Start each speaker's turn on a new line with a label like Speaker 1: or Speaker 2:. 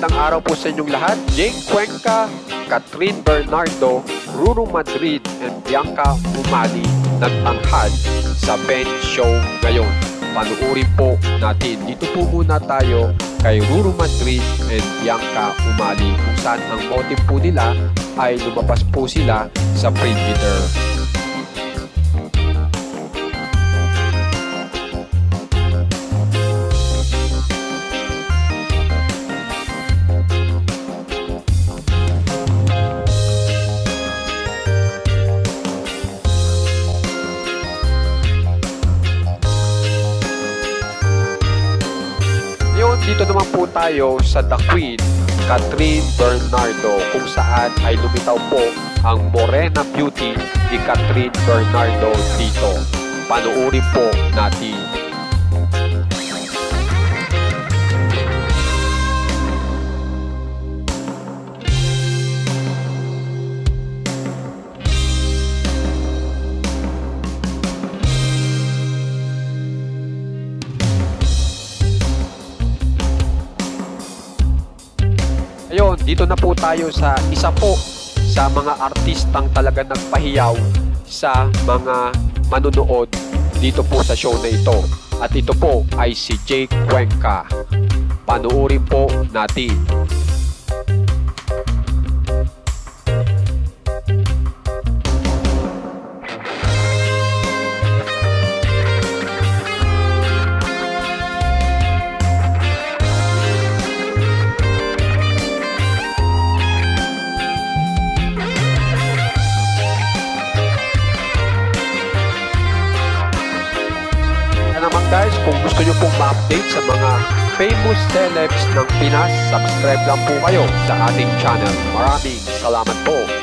Speaker 1: magandang araw po sa inyong lahat. Jake Cuenca, Catherine Bernardo, Ruru Madrid, and Bianca Umali nagtanghal sa bench show ngayon. Panuorin po natin. Dito po muna tayo kay Ruru Madrid and Bianca Umali kung saan ang motive po nila ay lumabas po sila sa Predator. Dito naman po tayo sa The Queen, Catherine Bernardo, kung saan ay lumitaw po ang Morena Beauty ni Catherine Bernardo dito. Panuorin po natin. Ayun, dito na po tayo sa isa po sa mga artistang talaga nagpahiyaw sa mga manunood dito po sa show na ito. At ito po ay si Jake Cuenca. Panuorin po natin. Naman guys, kung gusto nyo pong ma-update sa mga famous celebs ng Pinas, subscribe lang po kayo sa ating channel. Maraming salamat po.